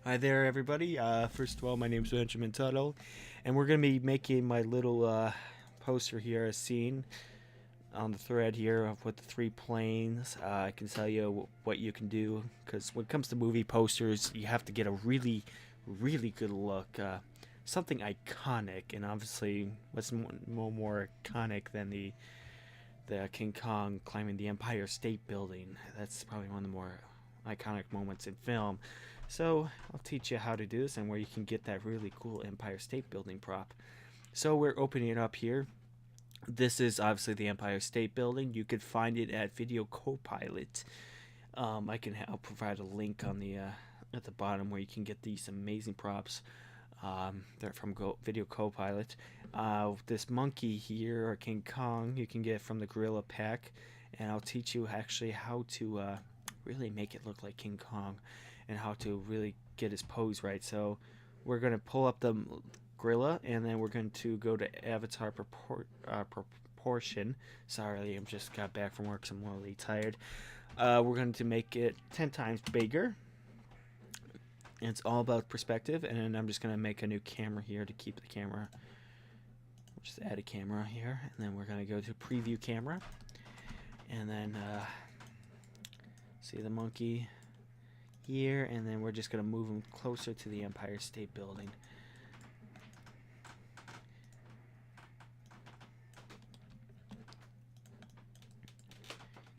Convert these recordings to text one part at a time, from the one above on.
Hi there, everybody. First of all, my name is Benjamin Tuttle, and we're going to be making my little poster here, a scene on the thread here of with the three planes. I can tell you what you can do, because when it comes to movie posters, you have to get a really, really good look. Something iconic, and obviously, what's more iconic than the King Kong climbing the Empire State Building? That's probably one of the more iconic moments in film. So I'll teach you how to do this and where you can get that really cool Empire State Building prop. So we're opening it up here. This is obviously the Empire State Building. You could find it at Video Copilot. I'll provide a link on the at the bottom where you can get these amazing props. They're from Video Copilot. This monkey here, or King Kong, you can get from the Gorilla Pack, and I'll teach you actually how to really make it look like King Kong, and how to really get his pose right. So we're gonna pull up the gorilla, and then we're going to go to Avatar proportion. Sorry, I'm just got back from work, so I'm really tired. We're going to make it 10 times bigger. And it's all about perspective, and I'm just going to make a new camera here to keep the camera. We'll just add a camera here, and then we're going to go to preview camera. And then see the monkey here, and then we're just going to move him closer to the Empire State Building.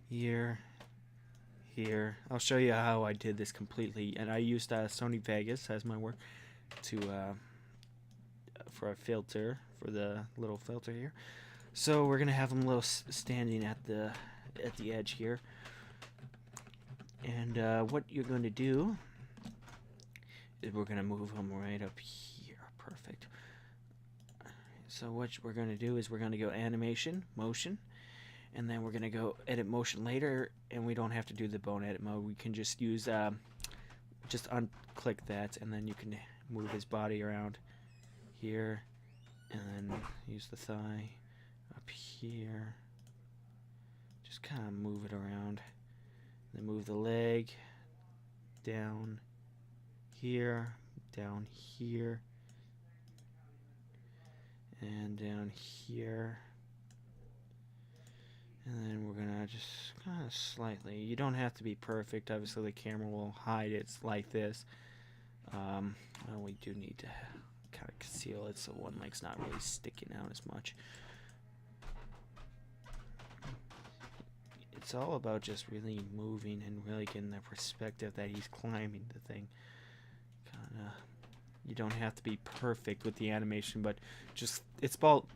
Here, I'll show you how I did this completely, and I used Sony Vegas as my work to for a filter, for the little filter here. So we're gonna have him little standing at the edge here, and what you're going to do is we're gonna move him right up here. Perfect. So what we're gonna do is we're gonna go animation, motion, and then we're gonna go edit motion later, and we don't have to do the bone edit mode. We can just use just unclick that, and then you can move his body around here, and then use the thigh up here, just kind of move it around, then move the leg down here, and down here. And then we're gonna just kind of slightly, you don't have to be perfect, obviously the camera will hide it like this. Well, we do need to kind of conceal it so one leg's not really sticking out as much. It's all about just really moving and really getting the perspective that he's climbing the thing. Kinda, you don't have to be perfect with the animation, but just, it's about,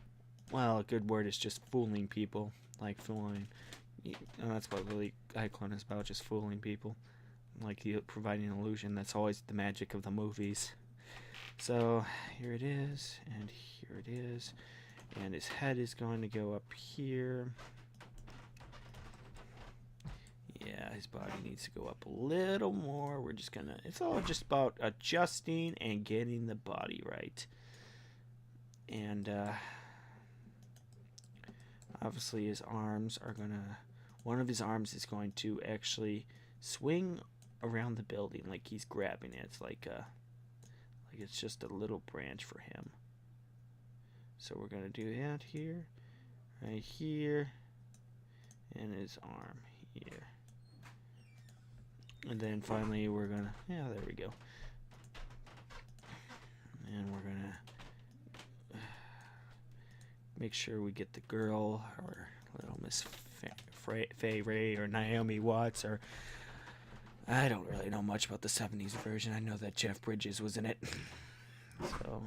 well, a good word is just fooling people. Like fooling, and that's what really iClone is about, just fooling people, like providing an illusion. That's always the magic of the movies. So here it is, and here it is, and his head is going to go up here. Yeah, his body needs to go up a little more. We're just gonna, it's all just about adjusting and getting the body right. And obviously his arms are gonna, one of his arms is going to actually swing around the building like he's grabbing it. It's like it's just a little branch for him. So we're gonna do that here, right here, and his arm here. And then finally we're gonna, yeah, there we go. And we're gonna make sure we get the girl, or little Miss Fay Ray, or Naomi Watts, or I don't really know much about the 70s version. I know that Jeff Bridges was in it. So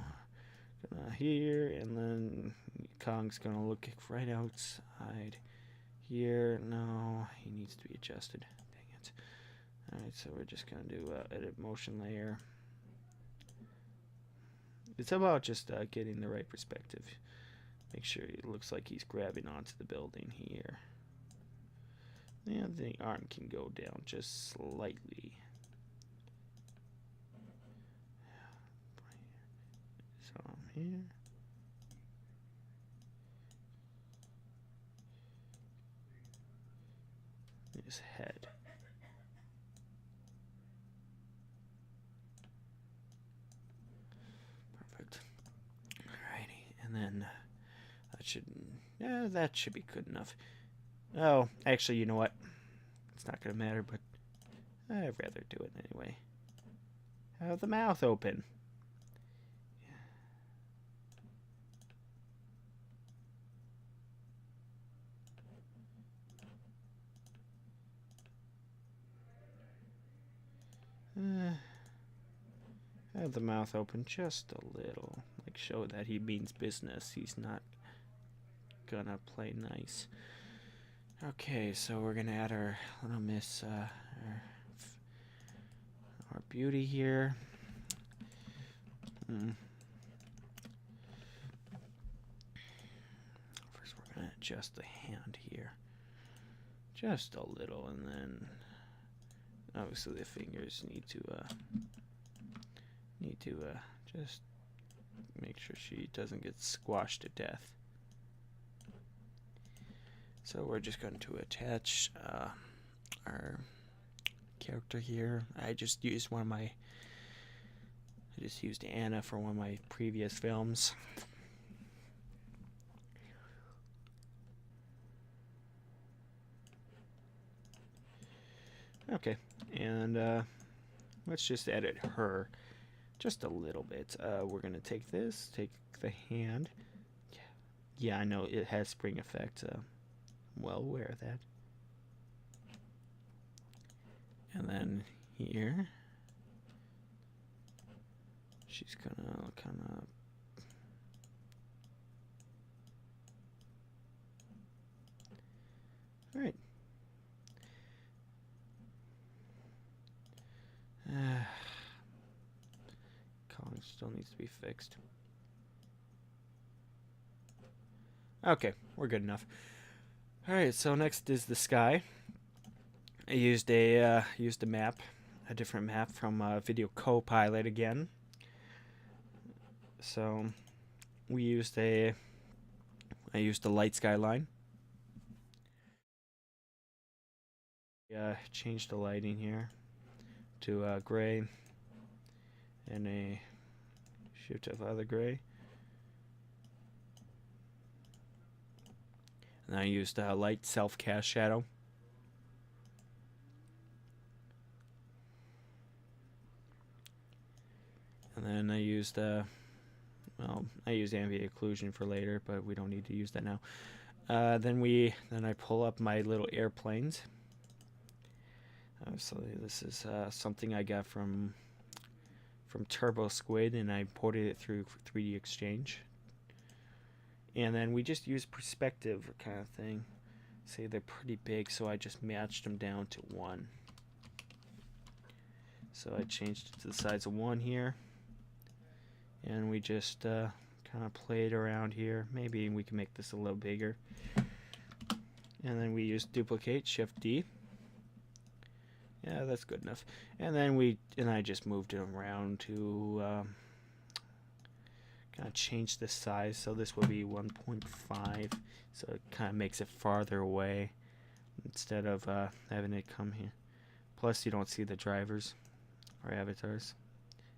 here, and then Kong's gonna look right outside here. No, he needs to be adjusted. Dang it. Alright, so we're just gonna do edit motion layer. It's about just getting the right perspective. Make sure it looks like he's grabbing onto the building here. And the arm can go down just slightly. So I'm here. His head. that should be good enough. Oh, actually, you know what? It's not gonna matter, but I'd rather do it anyway. Have the mouth open. Have the mouth open just a little. Like, show that he means business. He's not gonna play nice. Okay, so we're gonna add our little miss, our beauty here. First, we're gonna adjust the hand here. Just a little, and then obviously the fingers need to just make sure she doesn't get squashed to death. So we're just going to attach our character here. I just used Anna for one of my previous films. Okay, and let's just edit her just a little bit. We're gonna take this, take the hand. Yeah, I know it has spring effect. Well aware of that. And then here, she's gonna kind of. All right. Collar still needs to be fixed. Okay, we're good enough. All right, so next is the sky. I used a map, a different map from Video Copilot again. So I used the light skyline. Changed the lighting here to gray and a shift of other gray. And I used light self-cast shadow. And then I used I use ambient occlusion for later, but we don't need to use that now. Then I pull up my little airplanes. So this is something I got from Turbo Squid, and I ported it through 3D Exchange. And then we just use perspective kind of thing. Say they're pretty big, so I just matched them down to 1. So I changed it to the size of 1 here. And we just kind of played around here. Maybe we can make this a little bigger. And then we use duplicate, Shift D. Yeah, that's good enough. And then I just moved it around to kind of change the size. So this will be 1.5. So it kind of makes it farther away instead of having it come here. Plus, you don't see the drivers or avatars.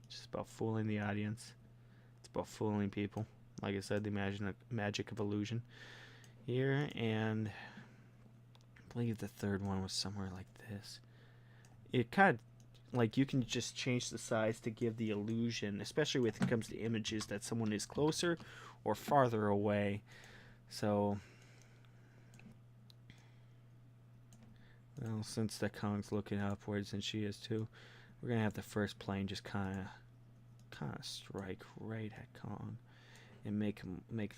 It's just about fooling the audience. It's about fooling people. Like I said, the magic of illusion here. And I believe the third one was somewhere like this. It kind of, like, you can just change the size to give the illusion, especially when it comes to images, that someone is closer or farther away. So, well, since the Kong's looking upwards, and she is too, we're gonna have the first plane just kind of strike right at Kong and make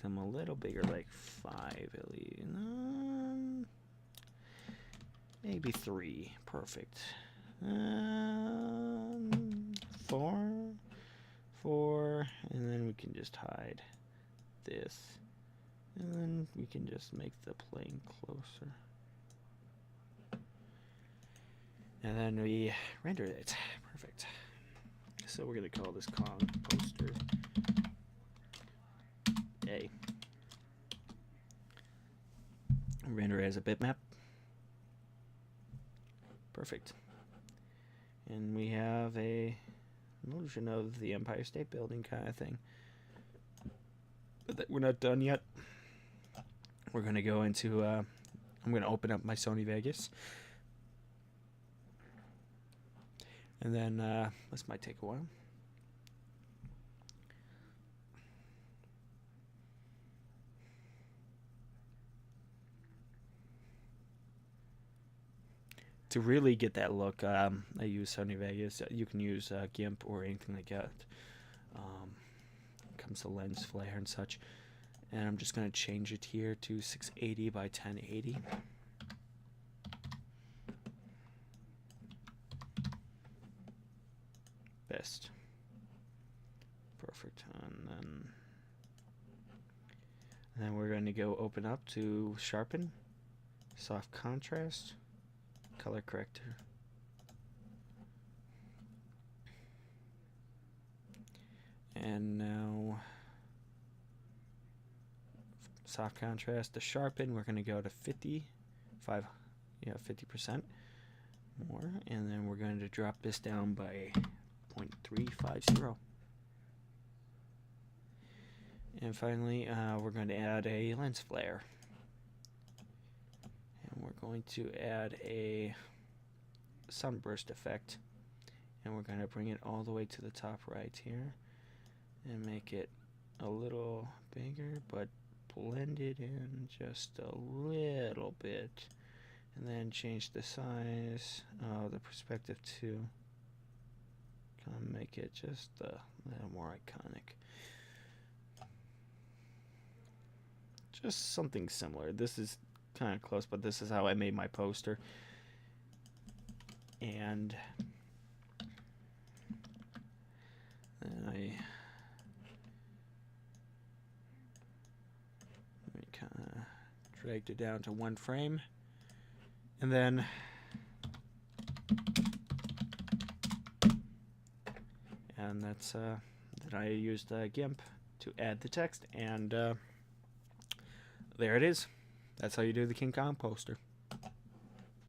them a little bigger, like 5 at least. Maybe 3. Perfect. 4, and then we can just hide this, and then we can just make the plane closer, and then we render it. Perfect. So we're gonna call this Kong poster A. Render it as a bitmap. Perfect. And we have a illusion of the Empire State Building kind of thing. But we're not done yet. we're going to go into, I'm going to open up my Sony Vegas. And then this might take a while. To really get that look, I use Sony Vegas. You can use GIMP or anything like that. Comes to lens flare and such. And I'm just going to change it here to 680 by 1080. Best. Perfect. And then we're going to go open up to sharpen, soft contrast, color corrector. And now soft contrast to sharpen, we're going to go to 50% more, and then we're going to drop this down by 0.350. And finally, we're going to add a lens flare. And we're going to add a sunburst effect. And we're going to bring it all the way to the top right here. And make it a little bigger, but blend it in just a little bit. And then change the size of the perspective to kind of make it just a little more iconic. Just something similar. This is kind of close, but this is how I made my poster. And then I kind of dragged it down to one frame. And then that's then I used GIMP to add the text, and there it is. That's how you do the King Kong poster.